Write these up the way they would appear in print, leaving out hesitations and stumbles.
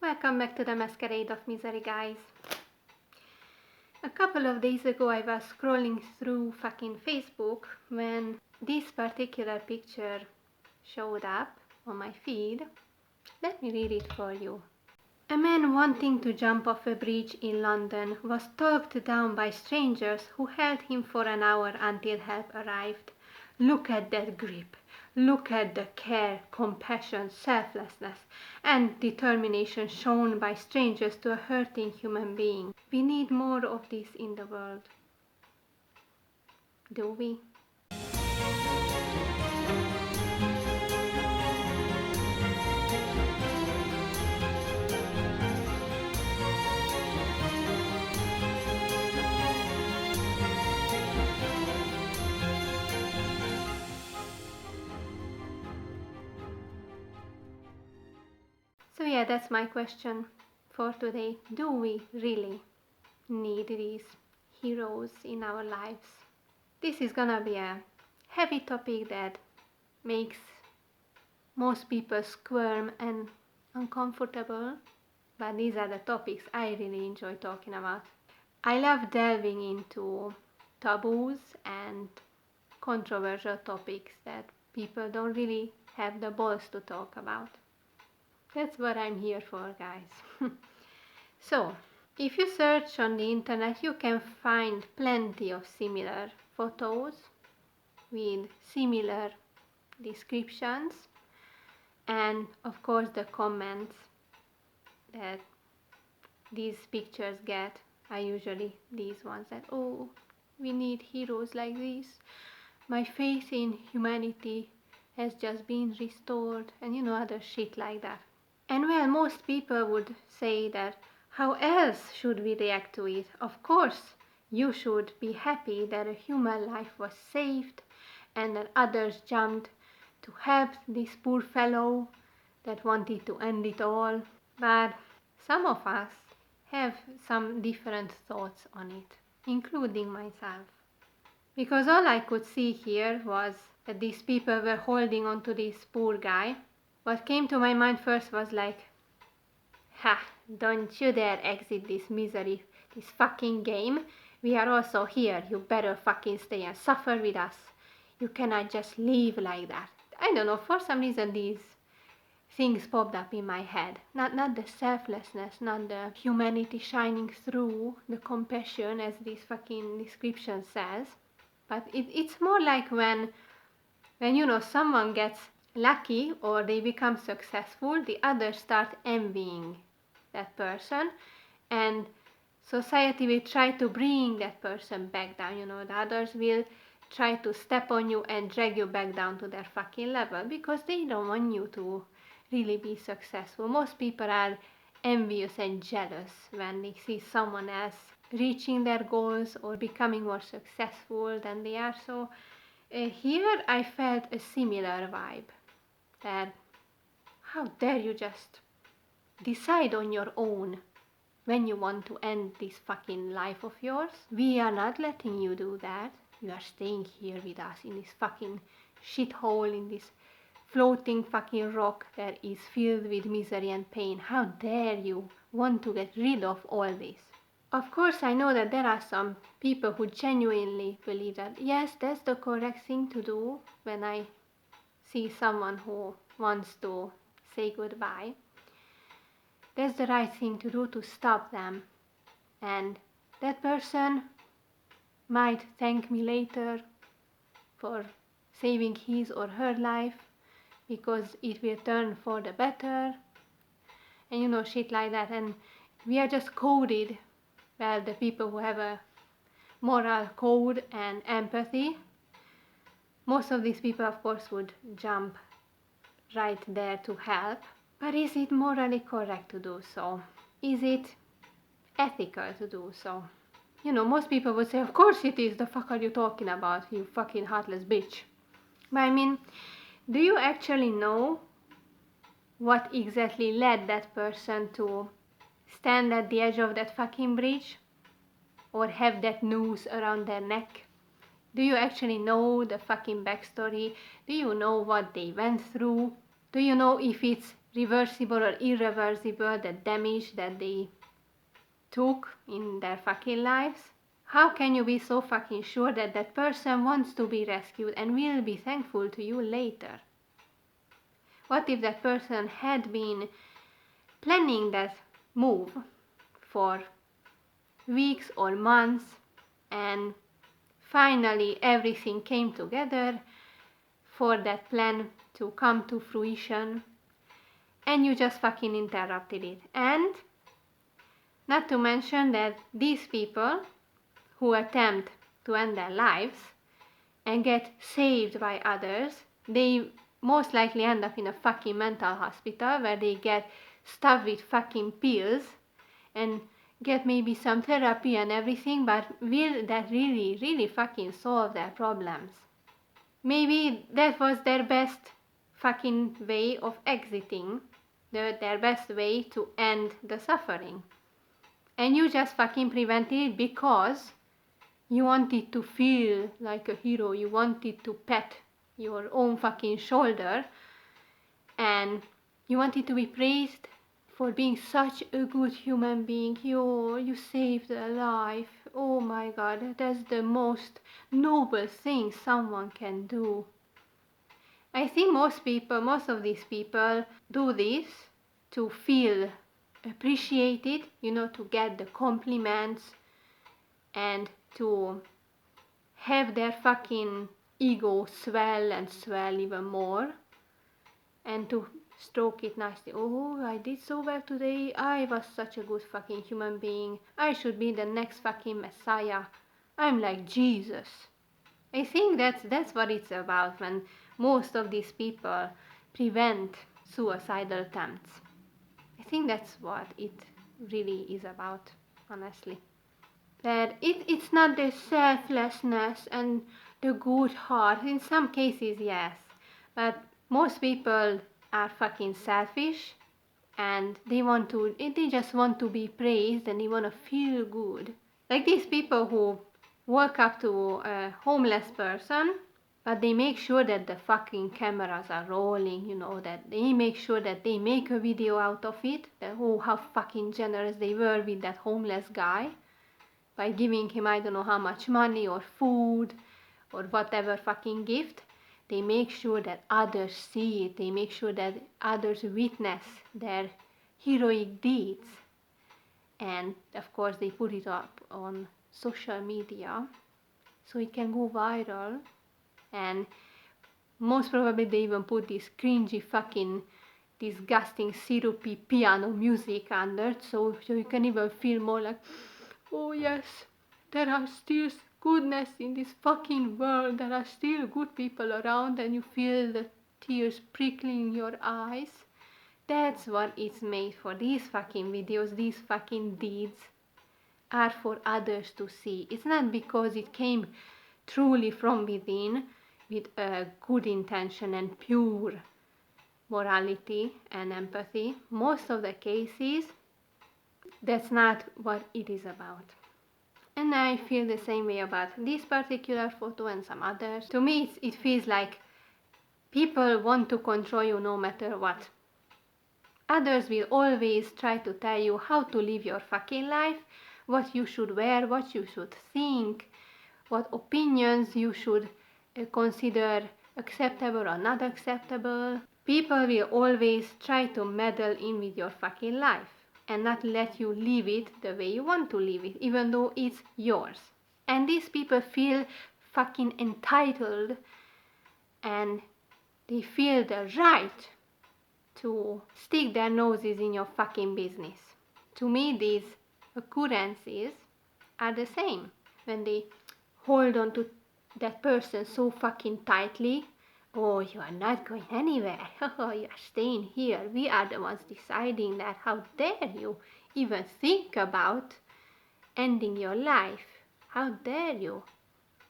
Welcome back to the Masquerade of Misery, guys. A couple of days ago I was scrolling through fucking Facebook when this particular picture showed up on my feed. Let me read it for you. A man wanting to jump off a bridge in London was talked down by strangers who held him for an hour until help arrived. Look at that grip. Look at the care, compassion, selflessness, and determination shown by strangers to a hurting human being. We need more of this in the world. Do we? So yeah, that's my question for today. Do we really need these heroes in our lives? This is gonna be a heavy topic that makes most people squirm and uncomfortable, but these are the topics I really enjoy talking about. I love delving into taboos and controversial topics that people don't really have the balls to talk about. That's what I'm here for, guys. So, if you search on the internet, you can find plenty of similar photos with similar descriptions, and of course the comments that these pictures get are usually these ones that, oh, we need heroes like this. My faith in humanity has just been restored, and other shit like that. And well, most people would say that how else should we react to it? Of course, you should be happy that a human life was saved and that others jumped to help this poor fellow that wanted to end it all. But some of us have some different thoughts on it, including myself. Because all I could see here was that these people were holding on to this poor guy. What came to my mind first was like, ha, don't you dare exit this misery, this fucking game. We are also here, you better fucking stay and suffer with us. You cannot just leave like that. I don't know, for some reason these things popped up in my head. Not the selflessness, not the humanity shining through, the compassion as this fucking description says. But it's more like when someone gets lucky or they become successful, the others start envying that person, and society will try to bring that person back down. The others will try to step on you and drag you back down to their fucking level because they don't want you to really be successful. Most people are envious and jealous when they see someone else reaching their goals or becoming more successful than they are. So here I felt a similar vibe. That how dare you just decide on your own when you want to end this fucking life of yours? We are not letting you do that. You are staying here with us in this fucking shithole, in this floating fucking rock that is filled with misery and pain. How dare you want to get rid of all this? Of course, I know that there are some people who genuinely believe that, yes, that's the correct thing to do when I see someone who wants to say goodbye. That's the right thing to do, to stop them. And that person might thank me later for saving his or her life because it will turn for the better. And shit like that. And we are just coded, well, the people who have a moral code and empathy, most of these people, of course, would jump right there to help. But is it morally correct to do so? Is it ethical to do so? Most people would say, of course it is. The fuck are you talking about, you fucking heartless bitch? But I mean, do you actually know what exactly led that person to stand at the edge of that fucking bridge? Or have that noose around their neck? Do you actually know the fucking backstory? Do you know what they went through? Do you know if it's reversible or irreversible, the damage that they took in their fucking lives, how can you be so fucking sure that that person wants to be rescued and will be thankful to you later? What if that person had been planning that move for weeks or months and finally everything came together for that plan to come to fruition and you just fucking interrupted it? And not to mention that these people who attempt to end their lives and get saved by others, they most likely end up in a fucking mental hospital where they get stuffed with fucking pills and get maybe some therapy and everything, but will that really fucking solve their problems? Maybe that was their best fucking way of exiting, their best way to end the suffering. And you just fucking prevented it because you wanted to feel like a hero, you wanted to pat your own fucking shoulder, and you wanted to be praised for being such a good human being. You saved a life. Oh my god, that's the most noble thing someone can do. I think most of these people do this to feel appreciated, to get the compliments and to have their fucking ego swell and swell even more and to stroke it nicely. Oh, I did so well today. I was such a good fucking human being. I should be the next fucking messiah. I'm like Jesus. I think that's what it's about when most of these people prevent suicidal attempts. I think that's what it really is about, honestly. That it's not the selflessness and the good heart. In some cases, yes, but most people are fucking selfish and they just want to be praised and they want to feel good. Like these people who walk up to a homeless person, but they make sure that the fucking cameras are rolling, that they make sure that they make a video out of it, that how fucking generous they were with that homeless guy by giving him I don't know how much money or food or whatever fucking gift. They make sure that others see it. They make sure that others witness their heroic deeds. And of course they put it up on social media so it can go viral. And most probably they even put this cringy fucking disgusting syrupy piano music under so you can even feel more like, oh yes, there are still goodness in this fucking world, there are still good people around, and you feel the tears prickling your eyes. That's what it's made for. These fucking videos, these fucking deeds are for others to see. It's not because it came truly from within with a good intention and pure morality and empathy. Most of the cases, that's not what it is about. And I feel the same way about this particular photo and some others. To me, it feels like people want to control you no matter what. Others will always try to tell you how to live your fucking life, what you should wear, what you should think, what opinions you should consider acceptable or not acceptable. People will always try to meddle in with your fucking life and not let you live it the way you want to live it, even though it's yours. And these people feel fucking entitled and they feel the right to stick their noses in your fucking business. To me, these occurrences are the same. When they hold on to that person so fucking tightly, oh, you are not going anywhere, oh, you are staying here, we are the ones deciding that, how dare you even think about ending your life, how dare you,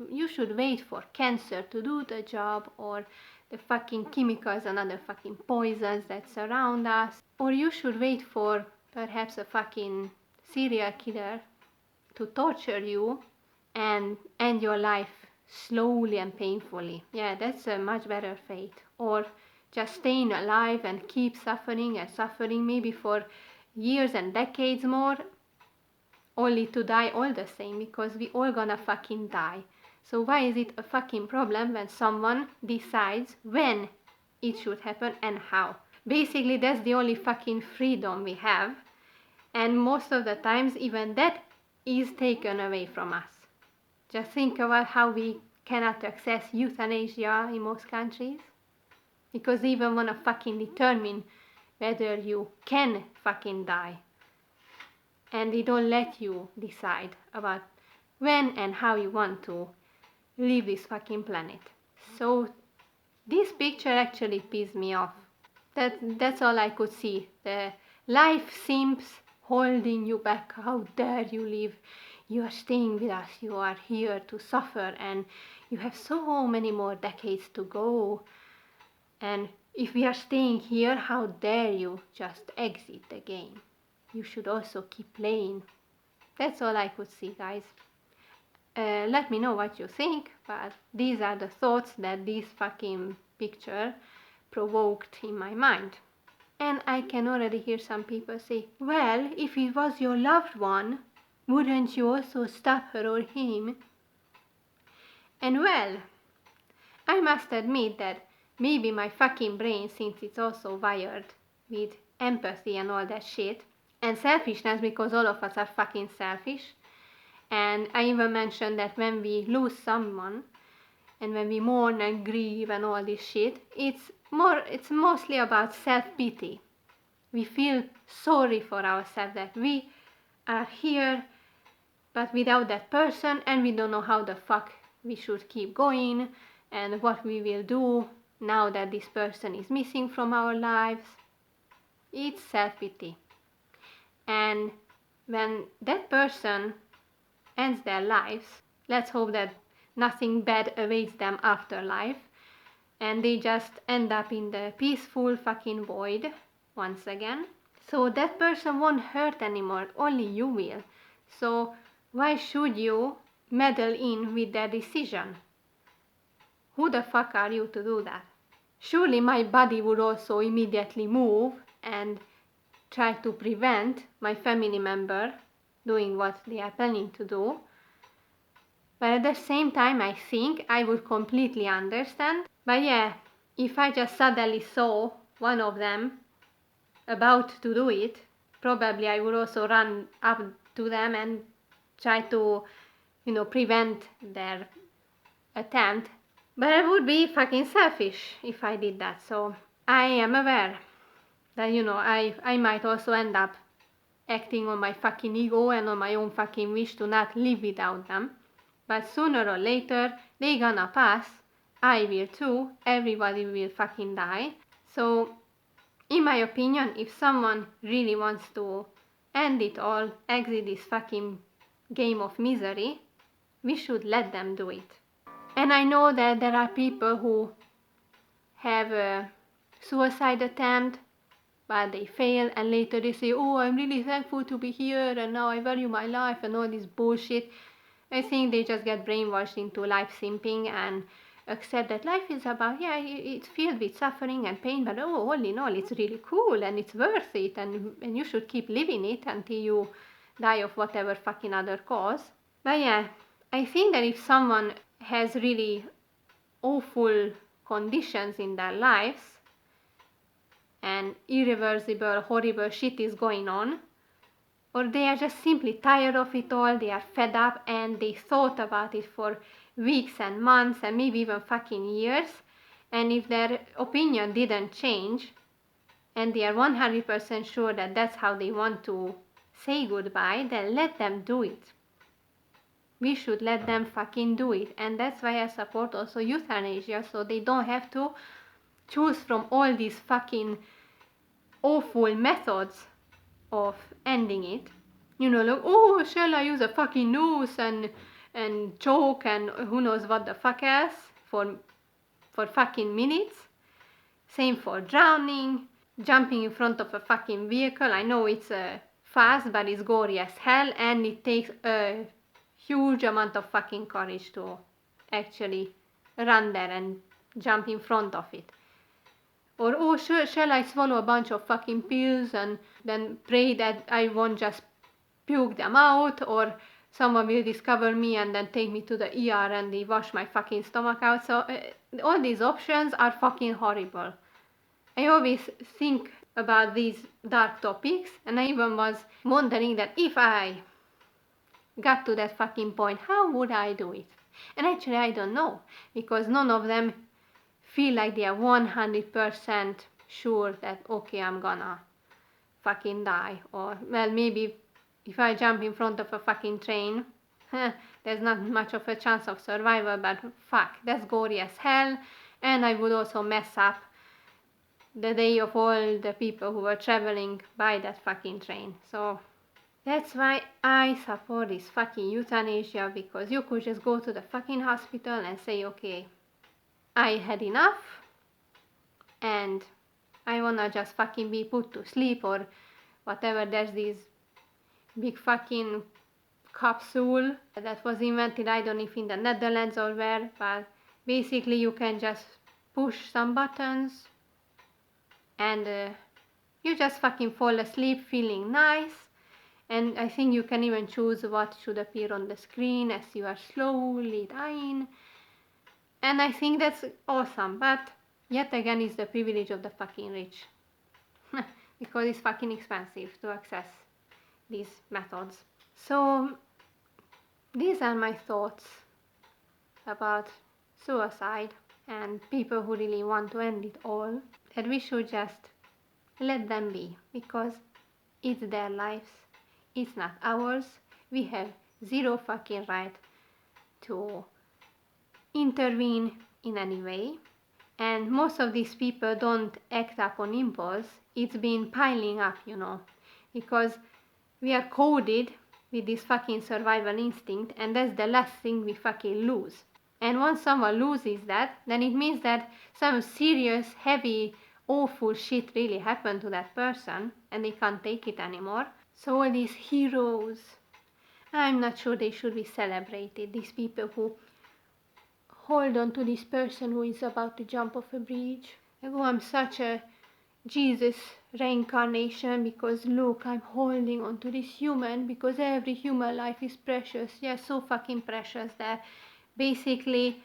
you should wait for cancer to do the job, or the fucking chemicals and other fucking poisons that surround us, or you should wait for perhaps a fucking serial killer to torture you and end your life slowly and painfully. Yeah, that's a much better fate. Or just staying alive and keep suffering and suffering, maybe for years and decades more, only to die all the same, because we all gonna fucking die. So why is it a fucking problem when someone decides when it should happen and how? Basically, that's the only fucking freedom we have, and most of the times even that is taken away from us. Just think about how we cannot access euthanasia in most countries, because they even wanna fucking determine whether you can fucking die, and they don't let you decide about when and how you want to leave this fucking planet. So this picture actually pissed me off. That's all I could see. The life seems holding you back. How dare you leave? You are staying with us. You are here to suffer, and you have so many more decades to go. And if we are staying here, how dare you just exit the game? You should also keep playing. That's all I could see, guys. Let me know what you think, but these are the thoughts that this fucking picture provoked in my mind. And I can already hear some people say, well, if it was your loved one, wouldn't you also stop her or him? And well, I must admit that maybe my fucking brain, since it's also wired with empathy and all that shit, and selfishness, because all of us are fucking selfish. And I even mentioned that when we lose someone, and when we mourn and grieve and all this shit, it's mostly about self-pity. We feel sorry for ourselves that we are here, but without that person, and we don't know how the fuck we should keep going, and what we will do now that this person is missing from our lives. It's self-pity. And when that person ends their lives, let's hope that nothing bad awaits them after life, and they just end up in the peaceful fucking void once again. So that person won't hurt anymore, only you will. So why should you meddle in with their decision? Who the fuck are you to do that? Surely my body would also immediately move and try to prevent my family member doing what they are planning to do. But at the same time, I think I would completely understand. But yeah, if I just suddenly saw one of them about to do it, probably I would also run up to them and try to, prevent their attempt. But I would be fucking selfish if I did that. So I am aware that, I might also end up acting on my fucking ego and on my own fucking wish to not live without them. But sooner or later, they gonna pass. I will too. Everybody will fucking die. So, in my opinion, if someone really wants to end it all, exit this fucking game of misery, we should let them do it. And I know that there are people who have a suicide attempt, but they fail, and later they say, oh, I'm really thankful to be here, and now I value my life, and all this bullshit. I think they just get brainwashed into life simping and accept that life is about, it's filled with suffering and pain, but all in all, it's really cool, and it's worth it, and you should keep living it until you die of whatever fucking other cause. But yeah, I think that if someone has really awful conditions in their lives, and irreversible, horrible shit is going on, or they are just simply tired of it all, they are fed up, and they thought about it for weeks and months and maybe even fucking years, and if their opinion didn't change, and they are 100% sure that that's how they want to say goodbye, then let them do it. We should let them fucking do it, and that's why I support also euthanasia, so they don't have to choose from all these fucking awful methods of ending it. Like, oh, shall I use a fucking noose and choke and who knows what the fuck else for fucking minutes. Same for drowning, jumping in front of a fucking vehicle. I know it's fast, but it's gory as hell, and it takes a huge amount of fucking courage to actually run there and jump in front of it. Or, oh, shall I swallow a bunch of fucking pills and then pray that I won't just puke them out, or someone will discover me and then take me to the ER and they wash my fucking stomach out. So all these options are fucking horrible. I always think about these dark topics, and I even was wondering that if I got to that fucking point, how would I do it? And actually I don't know, because none of them feel like they are 100% sure that, okay, I'm gonna fucking die. Or, well, maybe if I jump in front of a fucking train, there's not much of a chance of survival, but fuck, that's gory as hell. And I would also mess up the day of all the people who were traveling by that fucking train. So that's why I support this fucking euthanasia, because you could just go to the fucking hospital and say, okay, I had enough and I wanna just fucking be put to sleep or whatever. There's this big fucking capsule that was invented, I don't know if in the Netherlands or where, but basically you can just push some buttons and you just fucking fall asleep feeling nice. And I think you can even choose what should appear on the screen as you are slowly dying. And I think that's awesome, but yet again it's the privilege of the fucking rich. Because it's fucking expensive to access these methods. So these are my thoughts about suicide and people who really want to end it all. That we should just let them be, because it's their lives, it's not ours. We have zero fucking right to intervene in any way. And most of these people don't act up on impulse. It's been piling up, because we are coded with this fucking survival instinct, and that's the last thing we fucking lose. And once someone loses that, then it means that some serious, heavy, awful shit really happened to that person, and they can't take it anymore. So all these heroes, I'm not sure they should be celebrated. These people who hold on to this person who is about to jump off a bridge. Like, oh, I'm such a Jesus reincarnation because look, I'm holding on to this human because every human life is precious. Yeah, so fucking precious that basically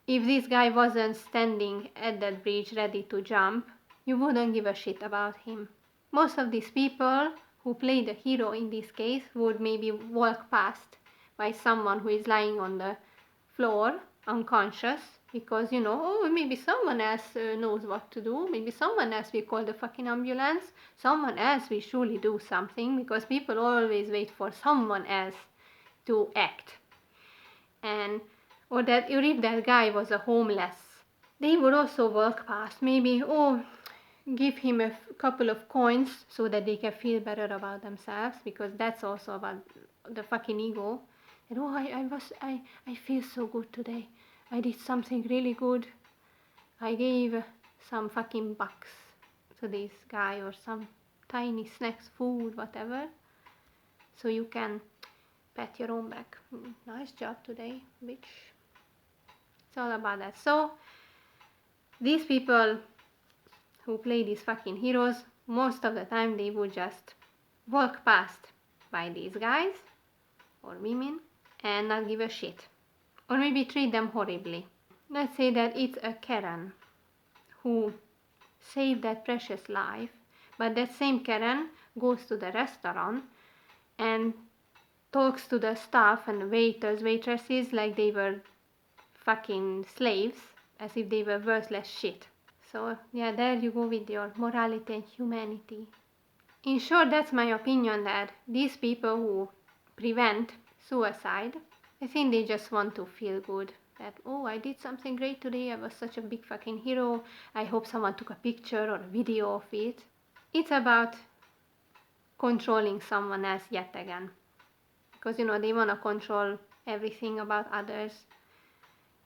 if this guy wasn't standing at that bridge ready to jump, you wouldn't give a shit about him. Most of these people who play the hero in this case would maybe walk past by someone who is lying on the floor unconscious, because oh, maybe someone else knows what to do, maybe someone else will call the fucking ambulance, someone else will surely do something, because people always wait for someone else to act. And or that, or if that guy was a homeless, they would also walk past, maybe, oh, give him a couple of coins so that they can feel better about themselves, because that's also about the fucking ego. And oh, I feel so good today. I did something really good. I gave some fucking bucks to this guy, or some tiny snacks, food, whatever. So you can pat your own back. Nice job today, bitch. It's all about that. So these people who play these fucking heroes, most of the time they would just walk past by these guys or women and not give a shit, or maybe treat them horribly. Let's say that it's a Karen who saved that precious life, but that same Karen goes to the restaurant and talks to the staff and waiters, waitresses like they were fucking slaves, as if they were worthless shit. So yeah, there you go with your morality and humanity. In short, that's my opinion, that these people who prevent suicide, I think they just want to feel good. That, oh, I did something great today, I was such a big fucking hero, I hope someone took a picture or a video of it. It's about controlling someone else yet again. Because, they want to control everything about others.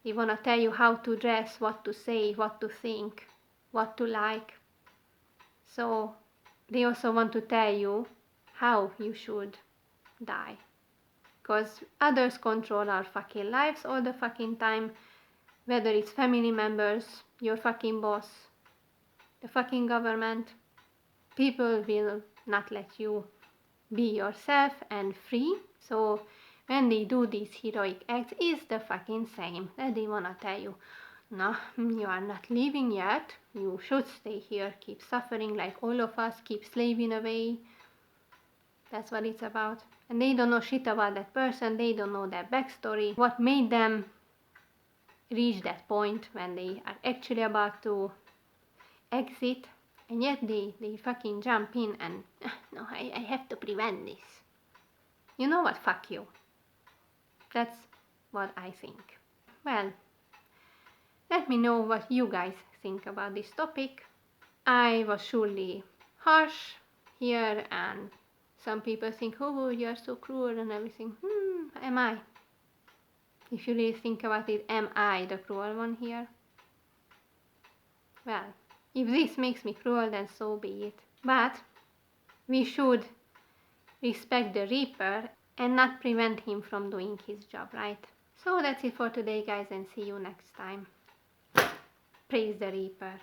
They want to tell you how to dress, what to say, what to think, what to like. So they also want to tell you how you should die. Because others control our fucking lives all the fucking time, whether it's family members, your fucking boss, the fucking government. People will not let you be yourself and free. So when they do these heroic acts, it's the fucking same. That they wanna tell you, no, you are not leaving yet. You should stay here, keep suffering like all of us, keep slaving away. That's what it's about. And they don't know shit about that person. They don't know their backstory. What made them reach that point when they are actually about to exit. And yet they fucking jump in and, no, I have to prevent this. You know what? Fuck you. That's what I think. Well, let me know what you guys think about this topic. I was surely harsh here, and some people think, oh, you're so cruel and everything. Am I? If you really think about it, am I the cruel one here? Well, if this makes me cruel, then so be it. But we should respect the Reaper and not prevent him from doing his job, right? So that's it for today, guys, and see you next time. Praise the Reaper.